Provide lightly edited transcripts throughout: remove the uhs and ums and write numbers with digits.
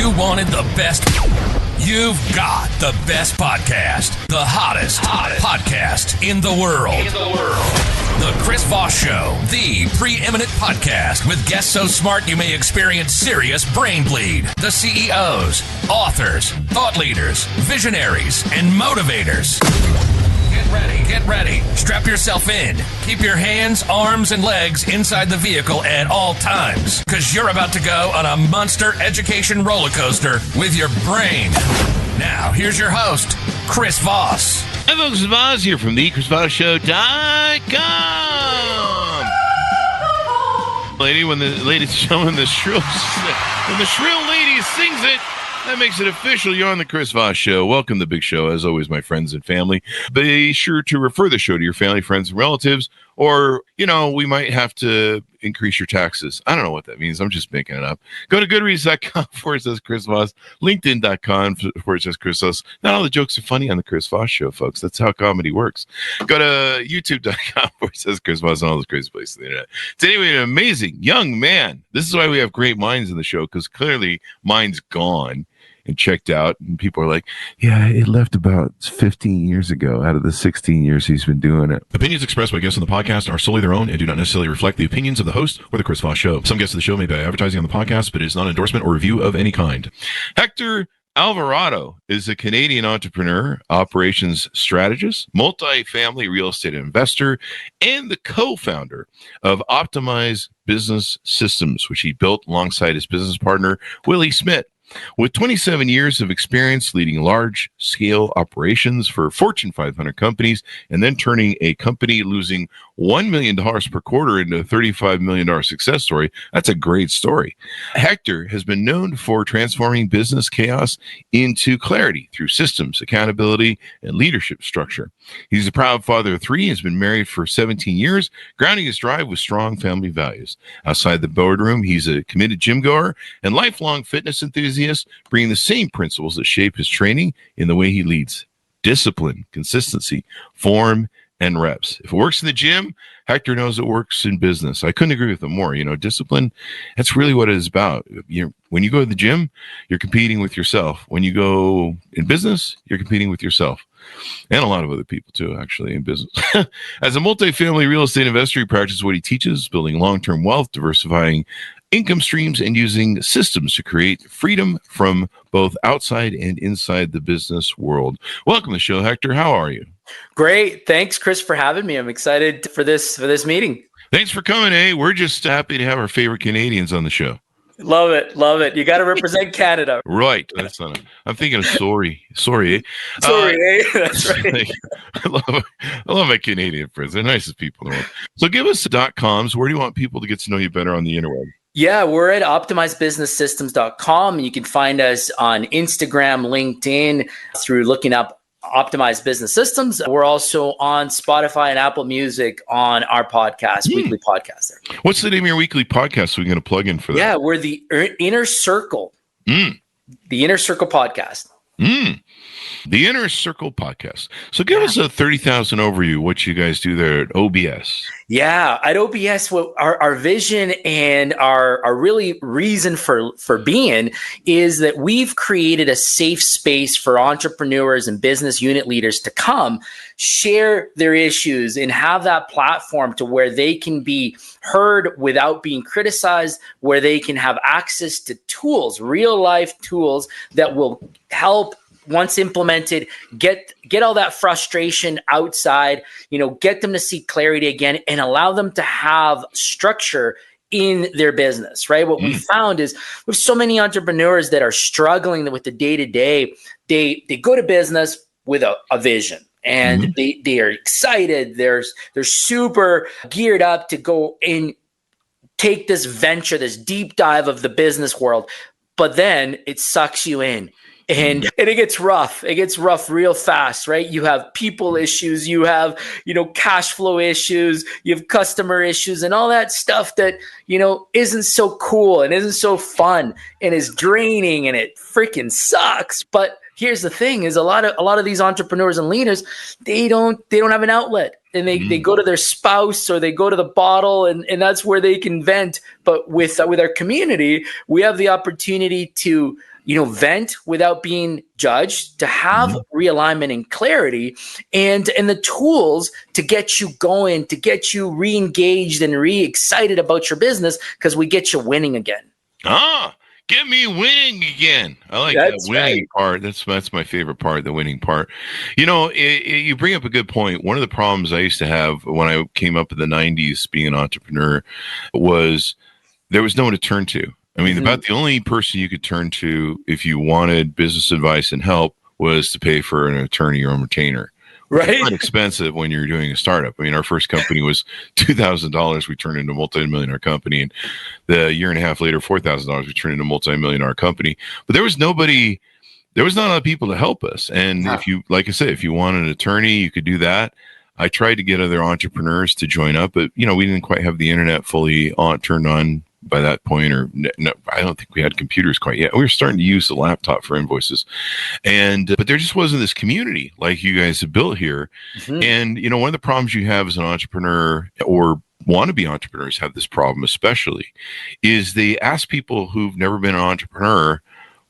you wanted the best, you've got the best podcast, the hottest podcast in the world. The Chris Voss Show, the preeminent podcast with guests so smart you may experience serious brain bleed. The CEOs, authors, thought leaders, visionaries, and motivators. Get ready. Strap yourself in. Keep your hands, arms, and legs inside the vehicle at all times, because you're about to go on a monster education roller coaster with your brain. Now, here's your host, Chris Voss. Hi, folks. It's Voss here from the ChrisVossShow.com. Ladies and gentlemen, when the shrill lady sings it, that makes it official. You're on the Chris Voss Show. Welcome to the big show. As always, my friends and family. Be sure to refer the show to your family, friends, and relatives, or, we might have to increase your taxes. I don't know what that means. I'm just making it up. Go to goodreads.com/Chris Voss, LinkedIn.com/Chris Voss. Not all the jokes are funny on the Chris Voss Show, folks. That's how comedy works. Go to youtube.com/Chris Voss and all those crazy places on the internet. It's anyway an amazing young man. This is why we have great minds in the show, because clearly mine's gone and checked out, and people are like, yeah, it left about 15 years ago out of the 16 years he's been doing it. Opinions expressed by guests on the podcast are solely their own and do not necessarily reflect the opinions of the host or the Chris Voss Show. Some guests of the show may be advertising on the podcast, but it is not an endorsement or review of any kind. Hector Alvarado is a Canadian entrepreneur, operations strategist, multifamily real estate investor, and the co-founder of Optimize Business Systems, which he built alongside his business partner, Willie Smit. With 27 years of experience leading large-scale operations for Fortune 500 companies and then turning a company losing $1 million per quarter into a $35 million success story, that's a great story. Hector has been known for transforming business chaos into clarity through systems, accountability, and leadership structure. He's a proud father of 3, has been married for 17 years, grounding his drive with strong family values. Outside the boardroom, he's a committed gym goer and lifelong fitness enthusiast, bringing the same principles that shape his training in the way he leads: discipline, consistency, form, and reps. If it works in the gym, Hector knows it works in business. I couldn't agree with him more. Discipline, that's really what it is about. When you go to the gym, you're competing with yourself. When you go in business, you're competing with yourself. And a lot of other people, too, actually, in business. As a multifamily real estate investor, he practices what he teaches, building long-term wealth, diversifying income streams, and using systems to create freedom from both outside and inside the business world. Welcome to the show, Hector. How are you? Great. Thanks, Chris, for having me. I'm excited for this meeting. Thanks for coming, eh? We're just happy to have our favorite Canadians on the show. Love it. Love it. You got to represent Canada. Right. That's not. I'm thinking of sorry. Sorry, eh? That's right. I love my Canadian friends. They're the nicest people in the world. So give us the .coms. Where do you want people to get to know you better on the interweb? Yeah, we're at optimizebusinesssystems.com, and you can find us on Instagram, LinkedIn, through looking up Optimize Business Systems. We're also on Spotify and Apple Music on our podcast, weekly podcast there. What's the name of your weekly podcast so we can get a plug in for that? Yeah, we're the Inner Circle. The Inner Circle podcast. The Inner Circle podcast. So give us a 30,000 overview what you guys do there at OBS. Yeah, at OBS, what our vision and our really reason for being is that we've created a safe space for entrepreneurs and business unit leaders to come share their issues and have that platform to where they can be heard without being criticized, where they can have access to tools, real life tools that will help, once implemented, get all that frustration outside, get them to see clarity again and allow them to have structure in their business, right? What we found is with so many entrepreneurs that are struggling with the day-to-day, they go to business with a vision. And they are excited. They're super geared up to go and take this venture, this deep dive of the business world. But then it sucks you in. And it gets rough. It gets rough real fast, right? You have people issues, you have, cash flow issues, you have customer issues and all that stuff that, isn't so cool and isn't so fun and is draining and it freaking sucks. But here's the thing is a lot of these entrepreneurs and leaders, they don't have an outlet. And they go to their spouse or they go to the bottle and that's where they can vent. But with our community, we have the opportunity to vent without being judged, to have realignment and clarity, and the tools to get you going, to get you re-engaged and re-excited about your business, because we get you winning again. Get me winning again. I like that winning part. That's my favorite part, the winning part. You bring up a good point. One of the problems I used to have when I came up in the 90s being an entrepreneur was there was no one to turn to. I mean, about the only person you could turn to if you wanted business advice and help was to pay for an attorney or a retainer. Right. It's quite expensive when you're doing a startup. I mean, our first company was $2,000. We turned into a multi-million-dollar company. And the year and a half later, $4,000, we turned into a multi-million-dollar company. But there was not a lot of people to help us. And if you, like I said, if you wanted an attorney, you could do that. I tried to get other entrepreneurs to join up, but, we didn't quite have the internet fully turned on by that point, or no, I don't think we had computers quite yet. We were starting to use the laptop for invoices, but there just wasn't this community like you guys have built here. And one of the problems you have as an entrepreneur, or wannabe entrepreneurs have this problem especially, is they ask people who've never been an entrepreneur,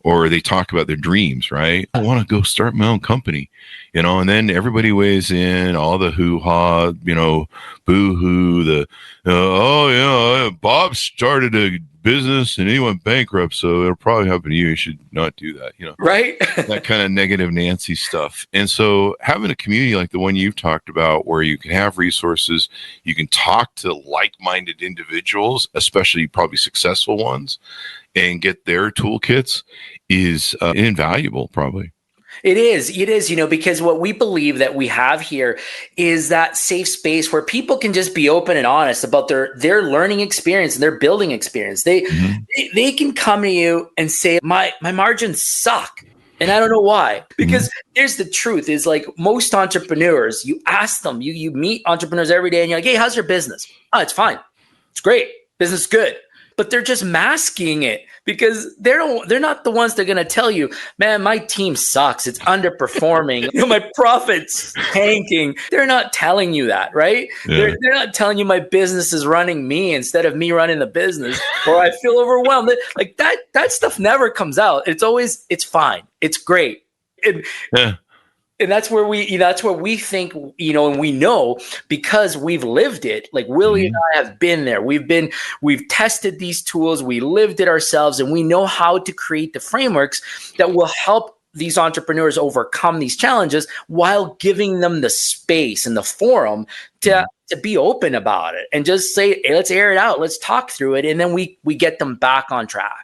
or they talk about their dreams, right? I want to go start my own company, and then everybody weighs in, all the hoo-ha, boo-hoo, Bob started a business and he went bankrupt, so it'll probably happen to you. You should not do that, Right? That kind of negative Nancy stuff. And so having a community like the one you've talked about, where you can have resources, you can talk to like-minded individuals, especially probably successful ones, and get their toolkits is invaluable, probably. It is, because what we believe that we have here is that safe space where people can just be open and honest about their learning experience and their building experience. They can come to you and say, my margins suck. And I don't know why, because here's the truth is, like, most entrepreneurs, you ask them, you meet entrepreneurs every day and you're like, hey, how's your business? Oh, it's fine. It's great. Business is good. But they're just masking it, because they're not the ones that are going to tell you, man, my team sucks. It's underperforming. My profit's tanking. They're not telling you that, right? Yeah. They're not telling you my business is running me instead of me running the business, or I feel overwhelmed. Like that stuff never comes out. It's always, it's fine. It's great. And that's where we think, and we know, because we've lived it. Like Willie and I have been there. We've tested these tools. We lived it ourselves, and we know how to create the frameworks that will help these entrepreneurs overcome these challenges, while giving them the space and the forum to be open about it and just say, hey, let's air it out. Let's talk through it. And then we get them back on track.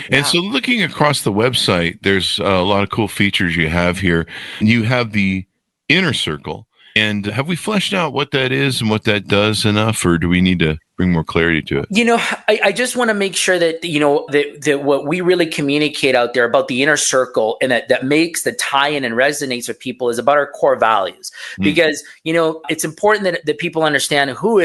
And so looking across the website, there's a lot of cool features you have here. You have the inner circle. And have we fleshed out what that is and what that does enough, or do we need to bring more clarity to it? I just want to make sure that, that what we really communicate out there about the inner circle, and that makes the tie-in and resonates with people, is about our core values. Because, it's important that people understand who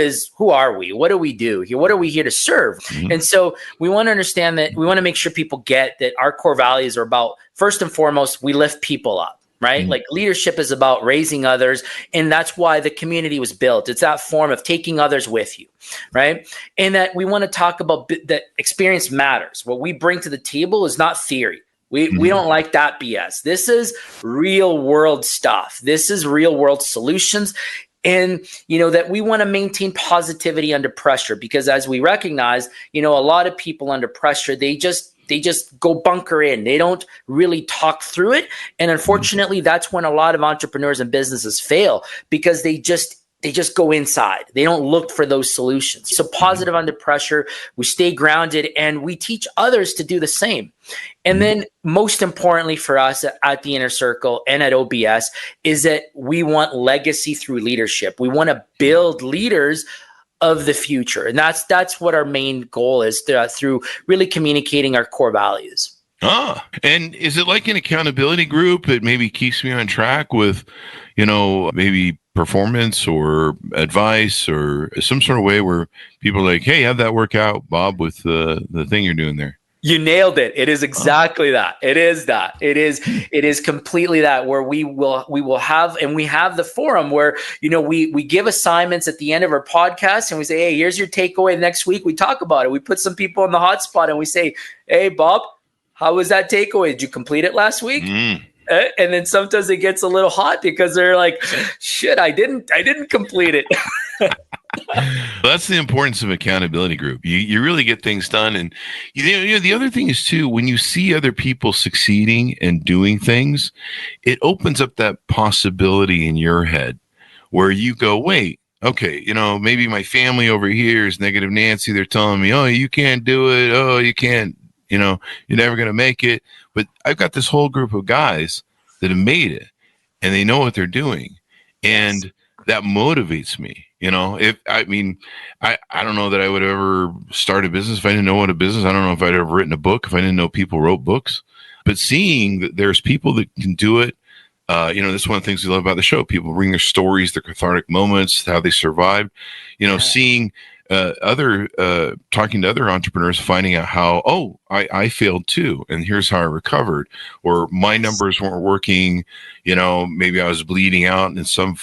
are we? What do we do here? What are we here to serve? And so we want to understand that, we want to make sure people get that our core values are about, first and foremost, we lift people up. Right? Like, leadership is about raising others. And that's why the community was built. It's that form of taking others with you. Right? And that we want to talk about that experience matters. What we bring to the table is not theory. We don't like that BS. This is real world stuff. This is real world solutions. And, that we want to maintain positivity under pressure, because as we recognize, a lot of people under pressure, they just go bunker in. They don't really talk through it. And unfortunately, that's when a lot of entrepreneurs and businesses fail, because they just go inside. They don't look for those solutions. So positive under pressure, we stay grounded, and we teach others to do the same. And then most importantly for us at the Inner Circle and at OBS is that we want legacy through leadership. We want to build leaders of the future. And that's what our main goal is, through really communicating our core values. And is it like an accountability group? It maybe keeps me on track with, maybe performance or advice or some sort of way where people are like, hey, how'd that work out, Bob, with the thing you're doing there? You nailed it. It is exactly that. It is that. It is completely that, where we will have, and we have the forum where, we give assignments at the end of our podcast, and we say, hey, here's your takeaway. Next week we talk about it. We put some people on the hot spot and we say, hey, Bob, how was that takeaway? Did you complete it last week? Mm. And then sometimes it gets a little hot because they're like, shit, I didn't complete it. That's the importance of accountability group. You really get things done. And the other thing is too, when you see other people succeeding and doing things, it opens up that possibility in your head where you go, wait, okay, maybe my family over here is negative Nancy. They're telling me, oh, you can't do it. Oh, you can't, you're never going to make it. But I've got this whole group of guys that have made it and they know what they're doing. And that motivates me. I don't know that I would ever start a business if I didn't know what a business. I don't know if I'd ever written a book if I didn't know people wrote books. But seeing that there's people that can do it, that's one of the things we love about the show. People bring their stories, their cathartic moments, how they survived. Seeing talking to other entrepreneurs, finding out how, I failed too, and here's how I recovered, or my numbers weren't working. Maybe I was bleeding out in some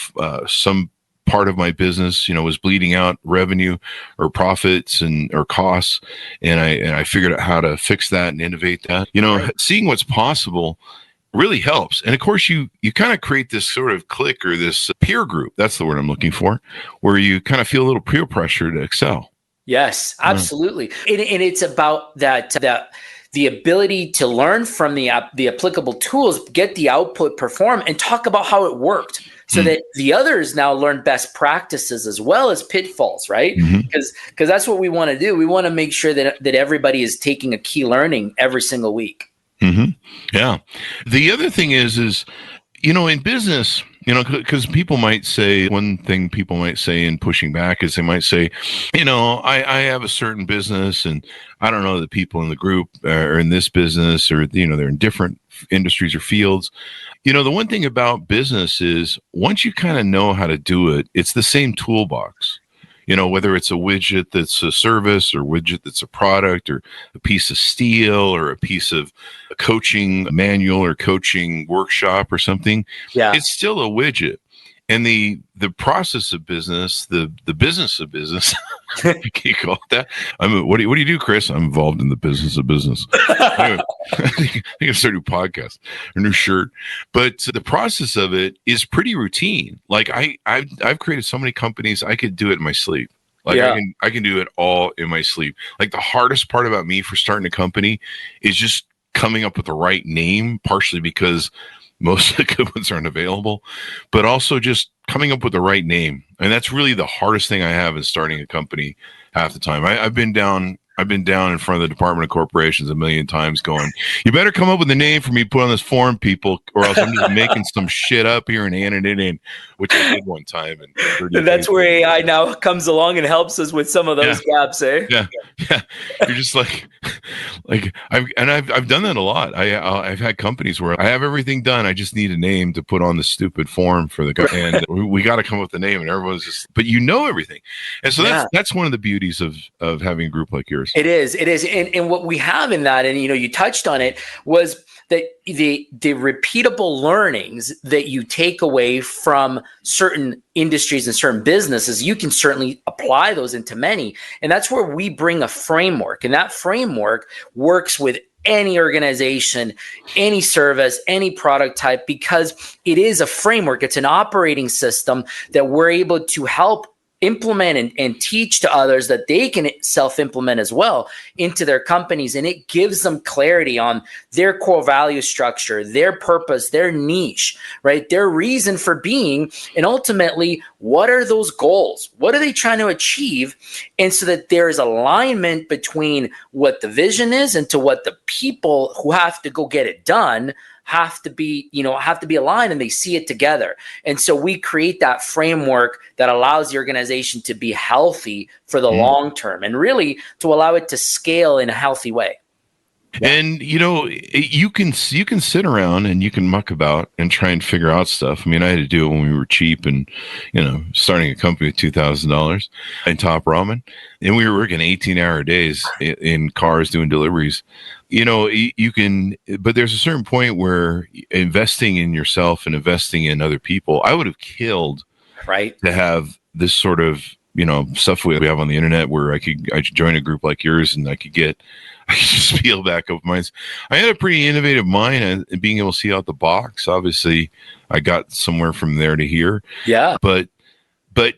part of my business, was bleeding out revenue or profits or costs. And I figured out how to fix that and innovate that, seeing what's possible really helps. And of course you kind of create this sort of clique or this peer group. That's the word I'm looking for, where you kind of feel a little peer pressure to excel. Yes, absolutely. And it's about that the ability to learn from the applicable tools, get the output, perform, and talk about how it worked, so that the others now learn best practices as well as pitfalls, right? Because that's what we want to do. We want to make sure that everybody is taking a key learning every single week. Yeah. The other thing is in business, because people might say, one thing people might say in pushing back is they might say, I have a certain business and I don't know the people in the group are in this business, or, they're in different industries or fields. The one thing about business is once you kind of know how to do it, it's the same toolbox. Whether it's a widget that's a service or widget that's a product or a piece of steel or a piece of a coaching manual or coaching workshop or something, it's still a widget. And the process of business, the business of business, can you call it that? What do you do, Chris? I'm involved in the business of business. Anyway, I think I start a new podcast, a new shirt. But the process of it is pretty routine. Like I've created so many companies, I could do it in my sleep. Like I can do it all in my sleep. Like the hardest part about me for starting a company is just coming up with the right name, partially because most of the good ones aren't available, but also just coming up with the right name. And that's really the hardest thing I have in starting a company half the time. I've been down in front of the Department of Corporations a million times going, you better come up with a name for me to put on this form, people, or else I'm just making some shit up here and handing it in, which I did one time. And that's where AI now comes along and helps us with some of those gaps, eh? Yeah. You're just I've done that a lot. I've had companies where I have everything done. I just need a name to put on the stupid form for the guy. And we got to come up with a name, and everyone's just, but everything. And so that's one of the beauties of having a group like yours. It is. And what we have in that, and you touched on it, was that the repeatable learnings that you take away from certain industries and certain businesses, you can certainly apply those into many. And that's where we bring a framework. And that framework works with any organization, any service, any product type, because it is a framework. It's an operating system that we're able to help implement and teach to others that they can self-implement as well into their companies. And it gives them clarity on their core value structure, their purpose, their niche, right? Their reason for being. And ultimately, what are those goals? What are they trying to achieve? And so that there is alignment between what the vision is and to what the people who have to go get it done have to be aligned, and they see it together. And so we create that framework that allows the organization to be healthy for the long term, and really to allow it to scale in a healthy way. And you can sit around and you can muck about and try and figure out stuff. I mean, I had to do it when we were cheap and starting a company with $2,000 in Top Ramen, and we were working 18-hour days in cars doing deliveries. You can, but there's a certain point where investing in yourself and investing in other people, I would have killed to have this sort of stuff we have on the internet where I could join a group like yours and I could get I could just peel back up minds. I had a pretty innovative mind and being able to see out the box. Obviously, I got somewhere from there to here. Yeah. But the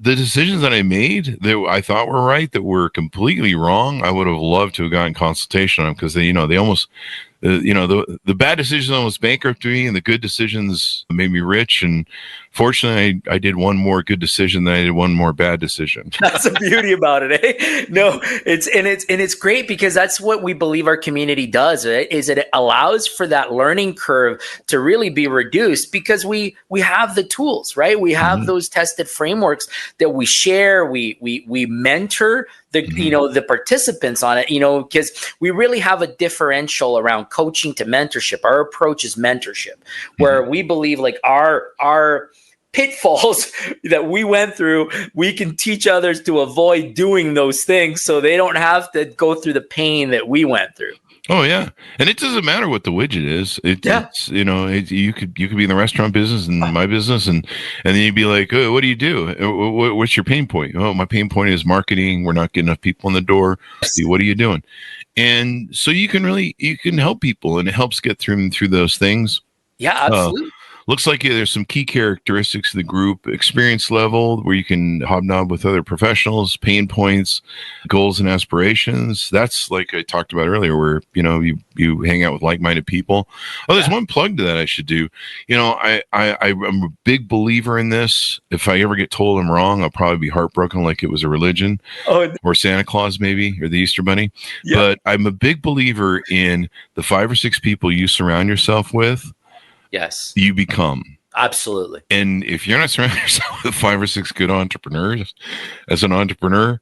decisions that I made that I thought were right, that were completely wrong, I would have loved to have gotten consultation on them, because they almost, the bad decisions almost bankrupted me, and the good decisions made me rich. And fortunately, I did one more good decision than I did one more bad decision. That's the beauty about it, eh? No, it's great, because that's what we believe our community does, right? Is it allows for that learning curve to really be reduced, because we have the tools, right? We have those tested frameworks that we share. We mentor the participants on it, because we really have a differential around coaching to mentorship. Our approach is mentorship, where we believe like our pitfalls that we went through, we can teach others to avoid doing those things, so they don't have to go through the pain that we went through. Oh yeah, and it doesn't matter what the widget is. It's you could be in the restaurant business and my business, and then you'd be like, oh, what do you do? What's your pain point? Oh, my pain point is marketing. We're not getting enough people in the door. What are you doing? And so you can help people, and it helps get through those things. Yeah, absolutely. Looks like there's some key characteristics of the group: experience level, where you can hobnob with other professionals, pain points, goals and aspirations. That's like I talked about earlier, where you hang out with like-minded people. Oh, there's one plug to that I should do. I'm a big believer in this. If I ever get told I'm wrong, I'll probably be heartbroken, like it was a religion, or Santa Claus maybe, or the Easter Bunny. Yeah. But I'm a big believer in the 5 or 6 people you surround yourself with. Yes. You become. Absolutely. And if you're not surrounding yourself with 5 or 6 good entrepreneurs, as an entrepreneur,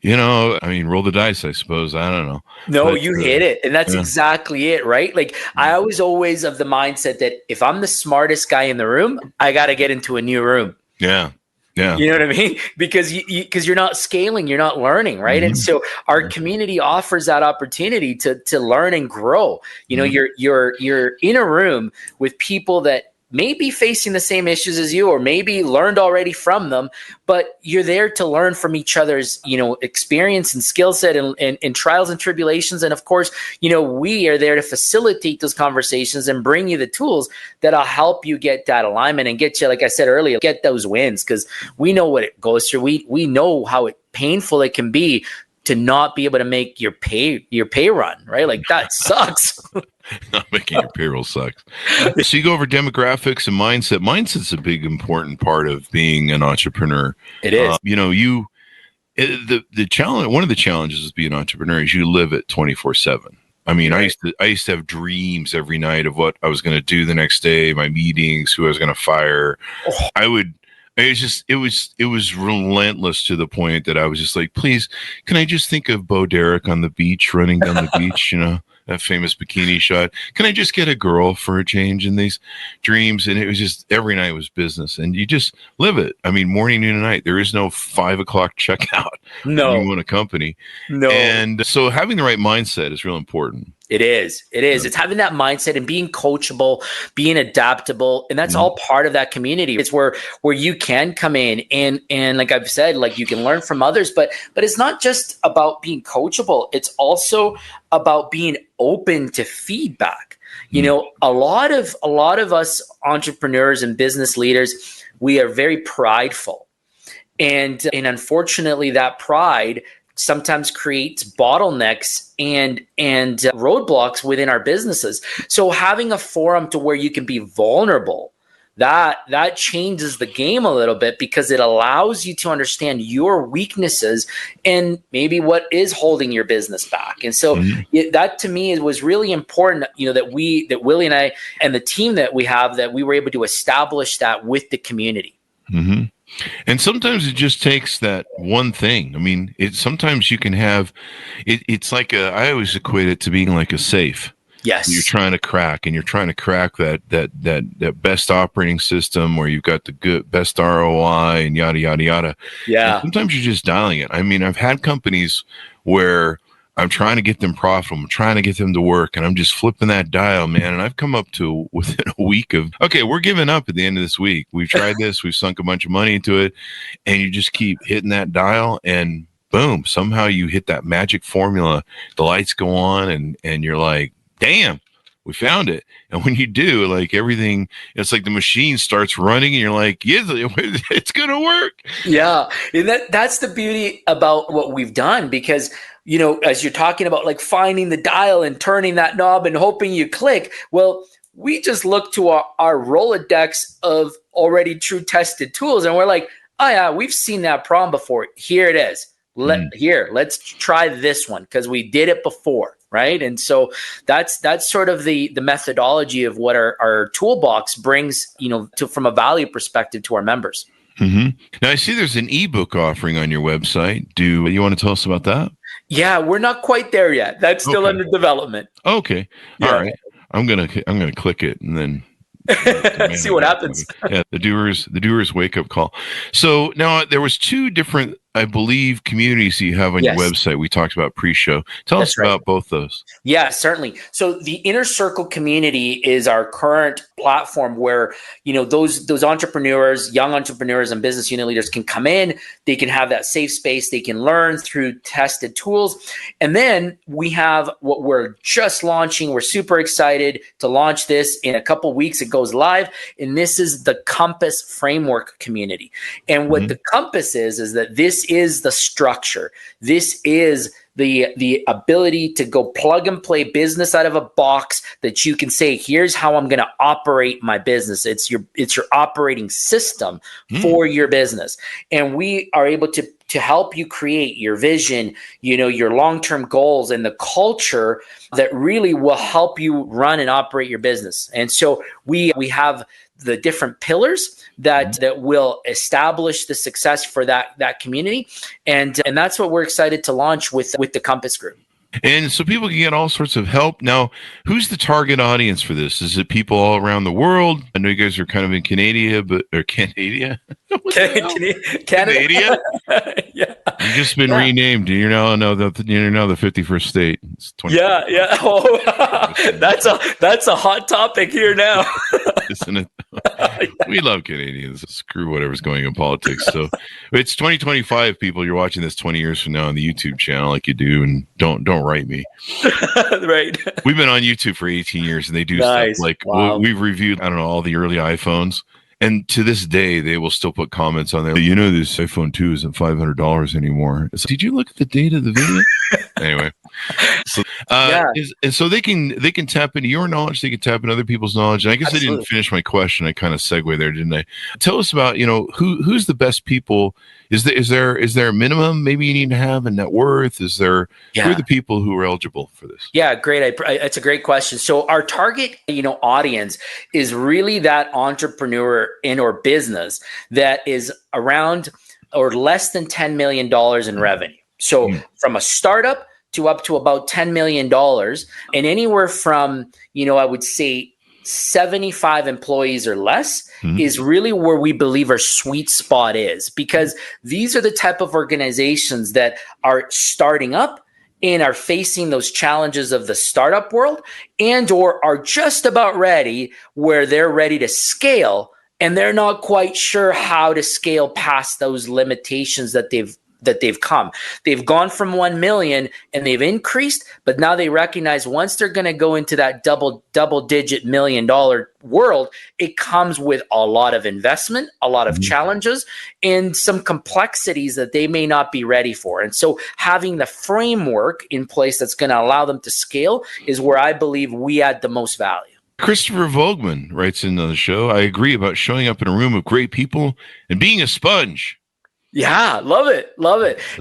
roll the dice, I suppose. I don't know. No, but, you hit it. And that's exactly it, right? Like I was always of the mindset that if I'm the smartest guy in the room, I got to get into a new room. Yeah. Yeah. You know what I mean? Because you're not scaling, you're not learning, right? And so our community offers that opportunity to learn and grow. You're in a room with people that may be facing the same issues as you, or maybe learned already from them, but you're there to learn from each other's, experience and skill set and trials and tribulations. And of course, we are there to facilitate those conversations and bring you the tools that'll help you get that alignment and get you, like I said earlier, get those wins, because we know what it goes through. We know how painful it can be to not be able to make your pay run, right? Like that sucks. Not making your payroll sucks. So you go over demographics and mindset. Mindset's a big important part of being an entrepreneur. It is. The challenge. One of the challenges of being an entrepreneur is you live it 24/7. I mean, right. I used to have dreams every night of what I was going to do the next day, my meetings, who I was going to fire. It was relentless, to the point that I was just like, please, can I just think of Bo Derek on the beach, running down the beach, that famous bikini shot. Can I just get a girl for a change in these dreams? And it was just, every night was business, and you just live it. I mean, morning, noon, and night. There is no 5 o'clock checkout. No. When you own a company. No. And so having the right mindset is real important. It is. Yeah. It's having that mindset and being coachable, being adaptable. And that's all part of that community. It's where you can come in and like I've said, like you can learn from others, but it's not just about being coachable. It's also about being open to feedback. A lot of us entrepreneurs and business leaders, we are very prideful. And unfortunately, that pride sometimes creates bottlenecks and roadblocks within our businesses. So having a forum to where you can be vulnerable, that changes the game a little bit, because it allows you to understand your weaknesses and maybe what is holding your business back. And so that to me was really important, that Willie and I and the team that we have, that we were able to establish that with the community. Mm-hmm. And sometimes it just takes that one thing. I mean, sometimes you can have it's like I always equate it to being like a safe. Yes. You're trying to crack, and you're trying to crack that best operating system where you've got the good best ROI and yada yada yada. Yeah. And sometimes you're just dialing it. I mean, I've had companies where I'm trying to get them profitable. I'm trying to get them to work, and I'm just flipping that dial, man. And I've come up to within a week of, okay, we're giving up at the end of this week. We've tried this. We've sunk a bunch of money into it, and you just keep hitting that dial, and boom, somehow you hit that magic formula. The lights go on and you're like, damn, we found it. And when you do, like everything, it's like the machine starts running and you're like, yeah, it's going to work. Yeah. And that's the beauty about what we've done, because, as you're talking about like finding the dial and turning that knob and hoping you click. Well, we just look to our Rolodex of already true tested tools. And we're like, oh yeah, we've seen that problem before. Here it is. Let's try this one because we did it before. Right. And so that's sort of the methodology of what our toolbox brings, from a value perspective to our members. Mm-hmm. Now, I see there's an ebook offering on your website. Do you want to tell us about that? Yeah, we're not quite there yet. That's still under development. Okay. Yeah. All right. I'm gonna click it and then see what happens. Yeah, the doers wake up call. So now there was 2 different, I believe, communities you have on your website. We talked about pre-show. Tell us about both those. Yeah, certainly. So the Inner Circle community is our current platform where, those entrepreneurs, young entrepreneurs and business unit leaders can come in, they can have that safe space, they can learn through tested tools. And then we have what we're just launching. We're super excited to launch this in a couple of weeks. It goes live. And this is the Compass Framework community. And what the Compass is that this is the structure. This is the ability to go plug and play business out of a box that you can say, here's how I'm going to operate my business. It's your operating system for your business. And we are able to help you create your vision, your long-term goals and the culture that really will help you run and operate your business. And so we have the different pillars that will establish the success for that community. And that's what we're excited to launch with the Compass Group. And so people can get all sorts of help. Now, who's the target audience for this? Is it people all around the world? I know you guys are kind of in Canada, Canada? Canada? Yeah. You've just been renamed. You're now the 51st state. Yeah. Oh, that's a hot topic here now. Isn't it? We love Canadians. Screw whatever's going on in politics. So it's 2025, people. You're watching this 20 years from now on the YouTube channel like you do, and don't write me. Right. We've been on YouTube for 18 years, and they do stuff like we've reviewed, all the early iPhones. And to this day, they will still put comments on there. This iPhone 2 isn't $500 anymore. So, did you look at the date of the video? Anyway, so and so they can tap into your knowledge. They can tap into other people's knowledge. And I guess I didn't finish my question. I kind of segue there, didn't I? Tell us about who's the best people. Is there a minimum maybe you need to have a net worth? Who are the people who are eligible for this? Yeah, great. It's a great question. So our target audience is really that entrepreneur in or business that is around or less than $10 million in revenue. So from a startup to up to about $10 million and anywhere from, I would say 75 employees or less is really where we believe our sweet spot is, because these are the type of organizations that are starting up and are facing those challenges of the startup world and or are just about ready where they're ready to scale and they're not quite sure how to scale past those limitations that they've come. They've gone from 1 million and they've increased, but now they recognize once they're going to go into that double-digit $1 million world, it comes with a lot of investment, a lot of challenges, and some complexities that they may not be ready for. And so having the framework in place that's going to allow them to scale is where I believe we add the most value. Christopher Vogman writes into the show, I agree about showing up in a room of great people and being a sponge. Yeah, love it.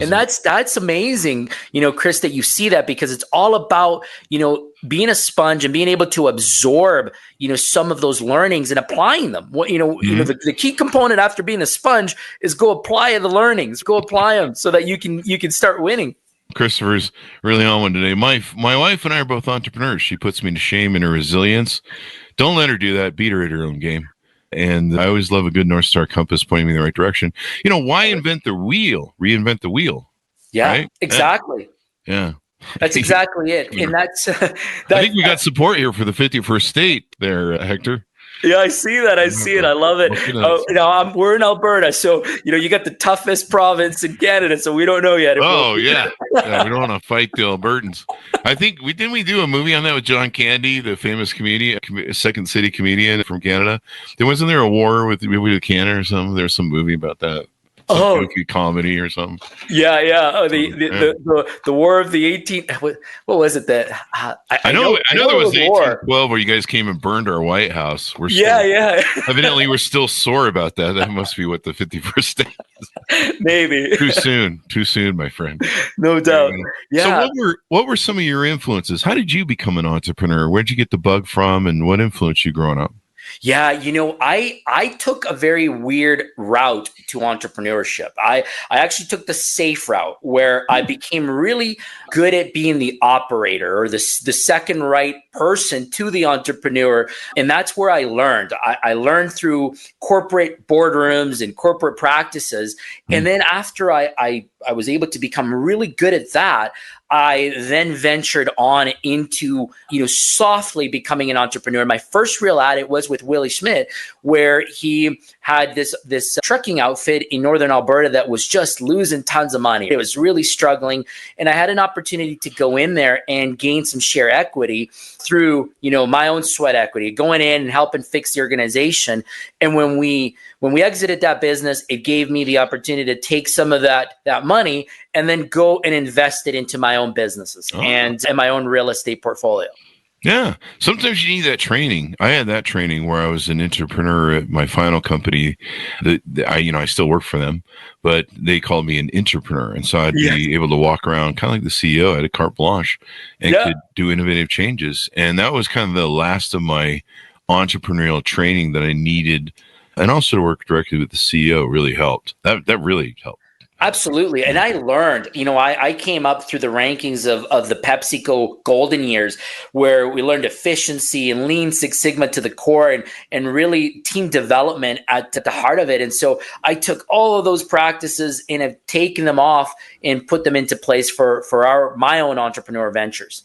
And that's amazing, Chris, that you see that, because it's all about, being a sponge and being able to absorb, some of those learnings and applying them. The key component after being a sponge is go apply the learnings, go apply them so that you can start winning. Christopher's really on one today. My wife and I are both entrepreneurs. She puts me to shame in her resilience. Don't let her do that. Beat her at her own game. And I always love a good North Star compass pointing me in the right direction. Why invent the wheel? Reinvent the wheel. Yeah, right? Exactly. Yeah. That's exactly it. And that's I think we got support here for the 51st state there, Hector. Yeah, I see that. I see it. I love it. We're in Alberta, so you got the toughest province in Canada, so we don't know yet. Yeah, we don't want to fight the Albertans. I think didn't we do a movie on that with John Candy, the famous comedian, Second City comedian from Canada? Wasn't there a war with Canada or something? There's some movie about that. Some goofy comedy or something. Yeah. Oh, the War of the 18. What was it that? I know there was 1812 where you guys came and burned our White House. Evidently, we're still sore about that. That must be what the 51st state is. Maybe too soon, my friend. No doubt. Yeah. So what were some of your influences? How did you become an entrepreneur? Where'd you get the bug from, and what influenced you growing up? Yeah, I took a very weird route to entrepreneurship. I actually took the safe route where I became really good at being the operator or the second right person to the entrepreneur. And that's where I learned. I learned through corporate boardrooms and corporate practices. And then after I was able to become really good at that, I then ventured on into, softly becoming an entrepreneur. My first real ad, it was with Willie Smit, where he had this trucking outfit in Northern Alberta that was just losing tons of money. It was really struggling. And I had an opportunity to go in there and gain some share equity through, my own sweat equity, going in and helping fix the organization. And when we exited that business, it gave me the opportunity to take some of that money and then go and invest it into my own businesses and my own real estate portfolio. Yeah. Sometimes you need that training. I had that training where I was an entrepreneur at my final company. I still work for them, but they called me an entrepreneur. And so I'd be able to walk around kind of like the CEO. I had a carte blanche and could do innovative changes. And that was kind of the last of my entrepreneurial training that I needed. And also to work directly with the CEO really helped. That really helped. Absolutely. And I learned, I came up through the rankings of the PepsiCo golden years where we learned efficiency and Lean Six Sigma to the core and really team development at the heart of it. And so I took all of those practices and have taken them off and put them into place for my own entrepreneur ventures.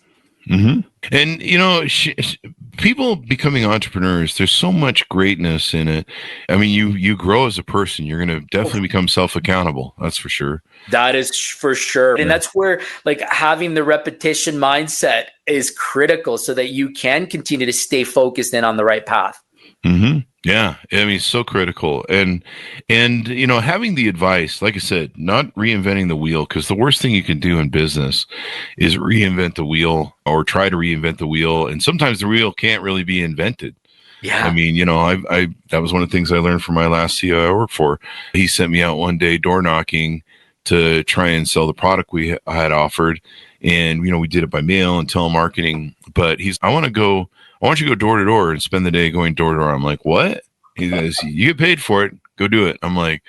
Mm-hmm. And, people becoming entrepreneurs, there's so much greatness in it. I mean, you grow as a person. You're going to definitely become self-accountable. That's for sure. That is for sure. And that's where having the repetition mindset is critical so that you can continue to stay focused and on the right path. Mm-hmm. Yeah. I mean, so critical. And having the advice, like I said, not reinventing the wheel, because the worst thing you can do in business is reinvent the wheel or try to reinvent the wheel. And sometimes the wheel can't really be invented. Yeah. I mean, I that was one of the things I learned from my last CEO I worked for. He sent me out one day door knocking to try and sell the product I had offered. And, we did it by mail and telemarketing, but I want you to go door to door and spend the day going door to door. I'm like, what? He goes, you get paid for it. Go do it. I'm like,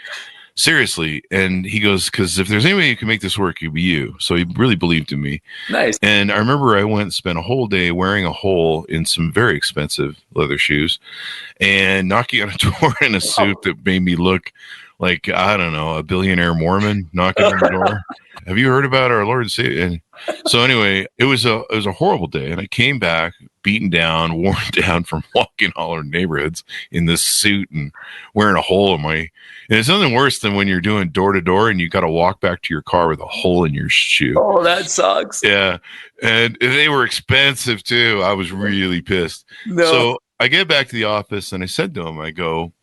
seriously. And he goes, because if there's any way you can make this work, it'd be you. So he really believed in me. Nice. And I remember I went and spent a whole day wearing a hole in some very expensive leather shoes and knocking on a door in a suit that made me look like, I don't know, a billionaire Mormon knocking on the door. Have you heard about our Lord and Savior? And so anyway, it was a horrible day. And I came back beaten down, worn down from walking all our neighborhoods in this suit and wearing a hole in and it's nothing worse than when you're doing door to door and you got to walk back to your car with a hole in your shoe. Oh, that sucks. Yeah. And they were expensive too. I was really pissed. No. So I get back to the office and I said to him, I go,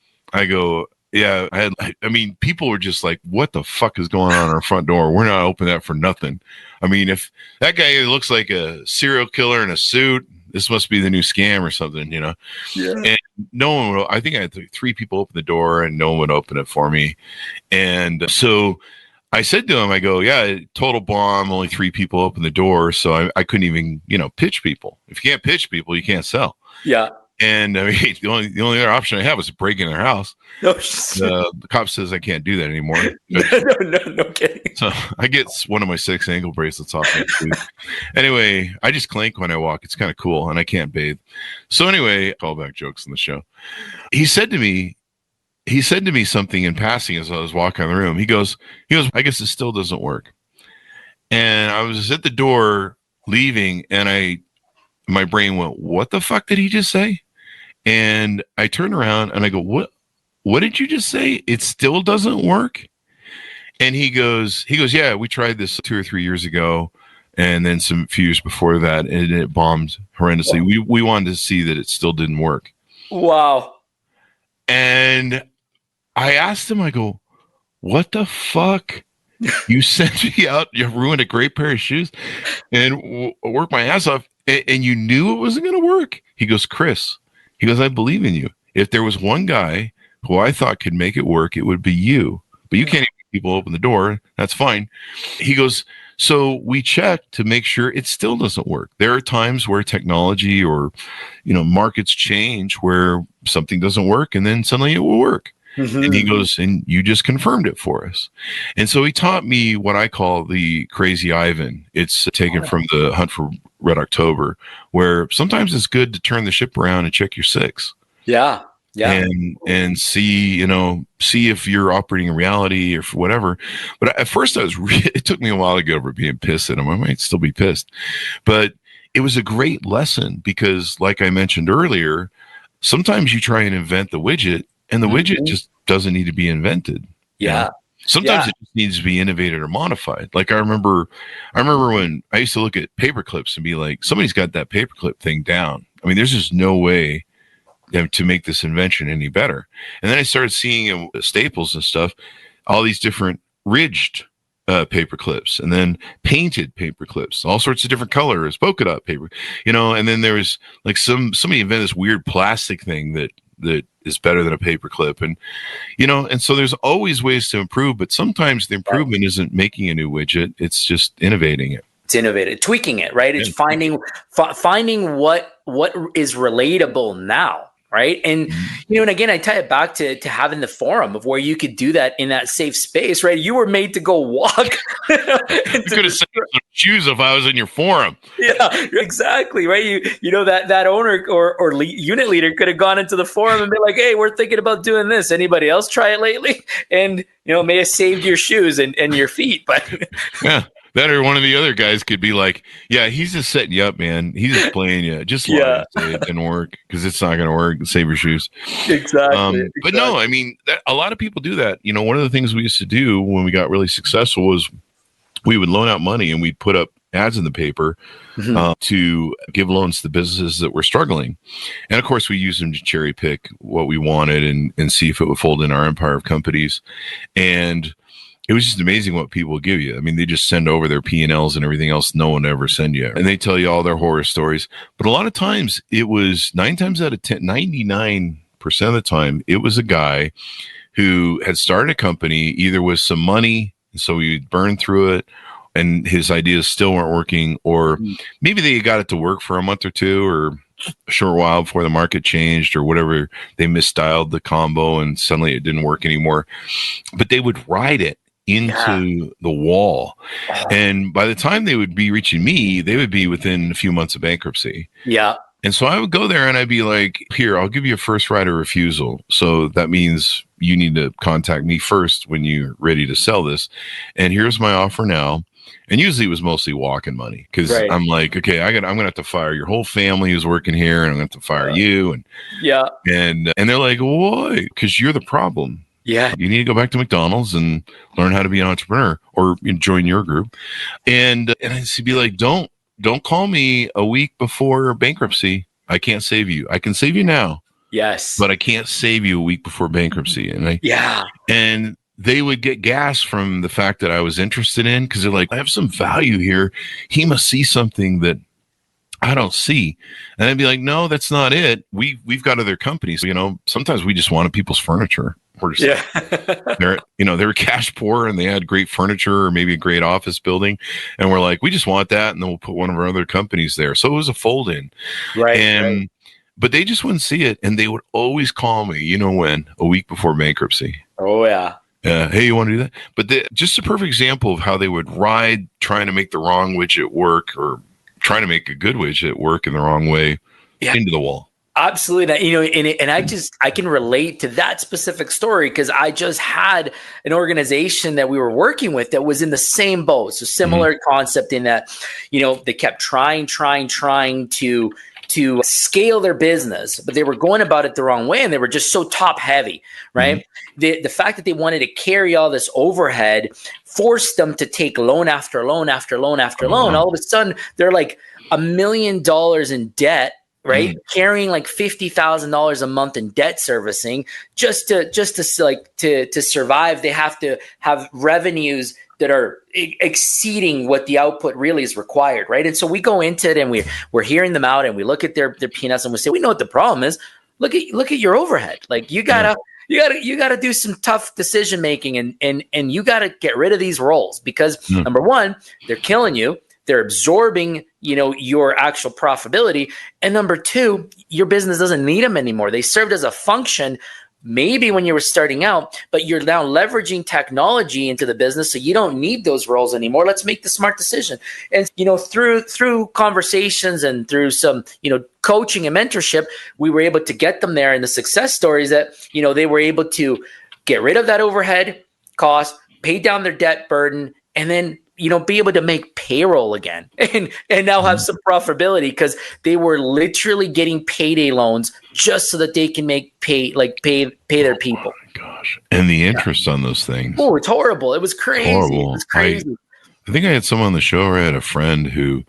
yeah, I mean, people were just like, what the fuck is going on our front door? We're not opening that for nothing. I mean, if that guy looks like a serial killer in a suit, this must be the new scam or something, Yeah. And no one I think I had 3 people open the door and no one would open it for me. And so I said to him, I go, yeah, total bomb. Only 3 people open the door. So I couldn't even, pitch people. If you can't pitch people, you can't sell. Yeah. And I mean, the only other option I have was to break in their house. The cop says I can't do that anymore. No kidding. So I get one of my 6 ankle bracelets off. Anyway, I just clank when I walk. It's kind of cool, and I can't bathe. So anyway, callback jokes in the show. He said to me something in passing as I was walking in the room. He goes, I guess it still doesn't work. And I was at the door leaving, and my brain went, what the fuck did he just say? And I turn around and I go, what did you just say? It still doesn't work? And he goes, yeah, we tried this 2 or 3 years ago. And then few years before that, and it bombed horrendously. We wanted to see that it still didn't work. Wow. And I asked him, I go, what the fuck? You sent me out, you ruined a great pair of shoes and worked my ass off, and you knew it wasn't going to work? He goes, Chris, I believe in you. If there was one guy who I thought could make it work, it would be you. But you can't even make people open the door. That's fine. He goes, so we checked to make sure it still doesn't work. There are times where technology or, markets change where something doesn't work and then suddenly it will work. Mm-hmm. And he goes, and you just confirmed it for us. And so he taught me what I call the crazy Ivan. It's taken from the Hunt for Red October, where sometimes it's good to turn the ship around and check your six. Yeah. Yeah. And see if you're operating in reality or for whatever. But at first it took me a while to get over being pissed at him. I might still be pissed, but it was a great lesson because, like I mentioned earlier, sometimes you try and invent the widget and the widget just doesn't need to be invented. Yeah. Sometimes it just needs to be innovated or modified. Like I remember when I used to look at paper clips and be like, somebody's got that paperclip thing down. I mean, there's just no way to make this invention any better. And then I started seeing Staples and stuff, all these different ridged paper clips, and then painted paper clips, all sorts of different colors, polka dot paper, and then there was like somebody invented this weird plastic thing that is better than a paper clip. And, and so there's always ways to improve, but sometimes the improvement isn't making a new widget. It's just innovating it. It's innovative, tweaking it, right? It's finding what is relatable now. Right. And, and again, I tie it back to having the forum of where you could do that in that safe space, right? You were made to go walk. You could have sent some shoes if I was in your forum. Yeah, exactly. Right. That owner or unit leader could have gone into the forum and been like, hey, we're thinking about doing this. Anybody else try it lately? And, may have saved your shoes and your feet. But yeah. That or one of the other guys could be like, yeah, he's just setting you up, man. He's just playing you. Just lie and say it didn't work because it's not going to work. Save your shoes. Exactly. But no, I mean, a lot of people do that. One of the things we used to do when we got really successful was we would loan out money and we'd put up ads in the paper to give loans to businesses that were struggling. And of course, we used them to cherry pick what we wanted and see if it would fold in our empire of companies. And it was just amazing what people would give you. I mean, they just send over their P&Ls and everything else no one ever send you. And they tell you all their horror stories. But a lot of times it was 9 times out of 10, 99% of the time, it was a guy who had started a company either with some money, so he would burn through it, and his ideas still weren't working, or maybe they got it to work for a month or two or a short while before the market changed or whatever. They misstyled the combo and suddenly it didn't work anymore. But they would ride it into the wall. And by the time they would be reaching me, they would be within a few months of bankruptcy. Yeah. And so I would go there and I'd be like, here, I'll give you a first right of refusal. So that means you need to contact me first when you're ready to sell this. And here's my offer now. And usually it was mostly walking money because I'm like, okay, I'm going to have to fire your whole family who's working here, and I'm going to have to fire you. And they're like, why? Because you're the problem. Yeah. You need to go back to McDonald's and learn how to be an entrepreneur or join your group. And I used to be like, don't call me a week before bankruptcy. I can't save you. I can save you now. Yes. But I can't save you a week before bankruptcy. And they would get gas from the fact that I was interested in, because they're like, I have some value here. He must see something that I don't see. And I'd be like, no, that's not it. We've got other companies. Sometimes we just wanted people's furniture. We're just they were cash poor and they had great furniture or maybe a great office building. And we're like, we just want that. And then we'll put one of our other companies there. So it was a fold in. Right. But they just wouldn't see it. And they would always call me, a week before bankruptcy. Oh, yeah. Hey, you want to do that? But just a perfect example of how they would ride trying to make the wrong widget work or trying to make a good widget work in the wrong way into the wall. Absolutely. And I can relate to that specific story because I just had an organization that we were working with that was in the same boat. So similar concept in that, they kept trying to to scale their business, but they were going about it the wrong way, and they were just so top heavy, right? The fact that they wanted to carry all this overhead forced them to take loan after loan after loan after loan. All of a sudden, they're like $1 million in debt, right? Carrying like $50,000 a month in debt servicing just to survive. They have to have revenues that are exceeding what the output really is required, right? And so we go into it and we're hearing them out, and we look at their peanuts, and we say, we know what the problem is. Look at your overhead. Like you gotta do some tough decision making, and you gotta get rid of these roles, because number one, they're killing you. They're absorbing, your actual profitability. And number two, your business doesn't need them anymore. They served as a function maybe when you were starting out, but you're now leveraging technology into the business, so you don't need those roles anymore. Let's make the smart decision. And through conversations and through some coaching and mentorship, we were able to get them there. And the success stories that they were able to get rid of that overhead cost, pay down their debt burden, and then be able to make payroll again and now have some profitability, because they were literally getting payday loans just so that they can pay their people. Oh my gosh. And the interest on those things. Oh, it's horrible. It was crazy. Horrible. It was crazy. I think I had someone on the show, or I had a friend who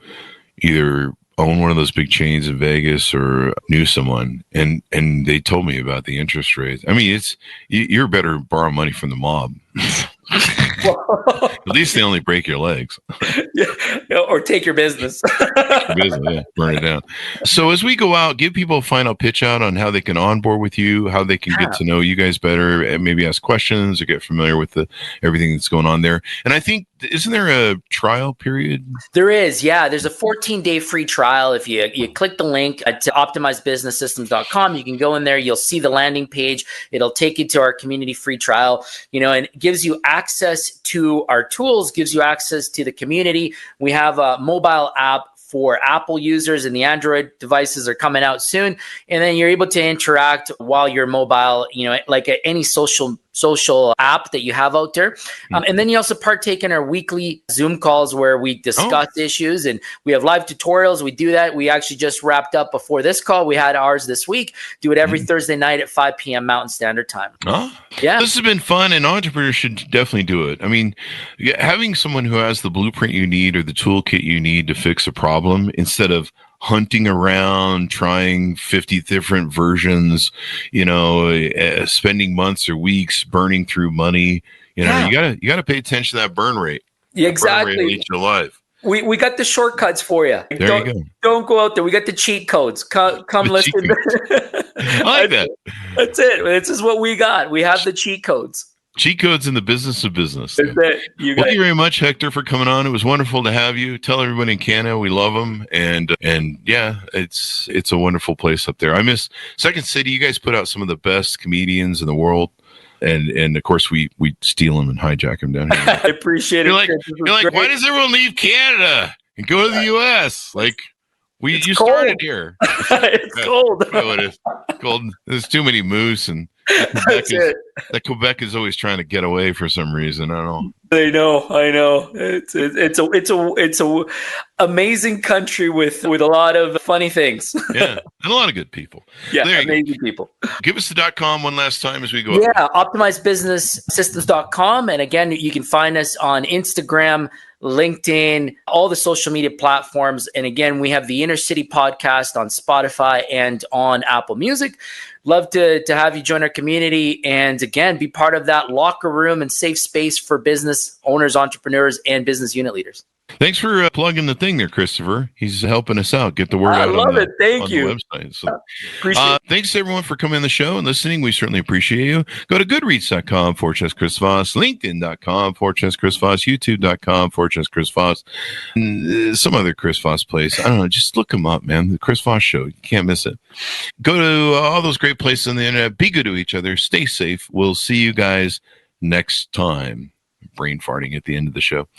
either owned one of those big chains in Vegas or knew someone, and they told me about the interest rates. I mean, you're better borrow money from the mob. At least they only break your legs. Or take your business. Burn it down. So as we go out, give people a final pitch out on how they can onboard with you, how they can get to know you guys better, and maybe ask questions or get familiar with everything that's going on there. And I think, isn't there a trial period? There is, yeah. There's a 14-day free trial. If you click the link at optimizebusinesssystems.com, you can go in there. You'll see the landing page. It'll take you to our community free trial, and it gives you access to our tools, gives you access to the community. We have a mobile app for Apple users, and the Android devices are coming out soon. And then you're able to interact while you're mobile, like any social app that you have out there. And then you also partake in our weekly Zoom calls where we discuss issues, and we have live tutorials. We do that. We actually just wrapped up before this call. We had ours this week. Do it every Thursday night at 5 p.m. Mountain Standard Time. Yeah. This has been fun, and entrepreneurs should definitely do it. I mean, having someone who has the blueprint you need or the toolkit you need to fix a problem, instead of hunting around, trying 50 different versions, spending months or weeks burning through money. You gotta pay attention to that burn rate. Exactly. Burn rate leads your life. We got the shortcuts for you. There you go. Don't go out there. We got the cheat codes. Come listen. I like that. That's it. This is what we got. We have the cheat codes. Cheat codes in the business of business. That's it. Thank you very much, Hector, for coming on. It was wonderful to have you. Tell everybody in Canada we love them, and yeah, it's a wonderful place up there. I miss Second City. You guys put out some of the best comedians in the world, and of course we steal them and hijack them down here. I appreciate it. You're like, why does everyone leave Canada and go to the U.S.? Like, you started here. It's cold. It is cold. There's too many moose, and Quebec is always trying to get away for some reason. I don't know. I know. It's a amazing country with a lot of funny things. Yeah, and a lot of good people. Yeah, amazing people. Give us the .com one last time as we go. Yeah, optimizebusinesssystems.com, and again, you can find us on Instagram, LinkedIn, all the social media platforms. And again, we have the Inner City podcast on Spotify and on Apple Music. Love to have you join our community, and again, be part of that locker room and safe space for business owners, entrepreneurs, and business unit leaders. Thanks for plugging the thing there, Christopher. He's helping us out. Get the word out. I love it. Thank you. The website. So, thanks everyone for coming on the show and listening. We certainly appreciate you. Go to goodreads.com/Chris Voss, LinkedIn.com/Chris Voss, YouTube.com/Chris Voss, and some other Chris Voss place. I don't know. Just look him up, man. The Chris Voss Show. You can't miss it. Go to all those great places on the internet. Be good to each other. Stay safe. We'll see you guys next time. Brain farting at the end of the show.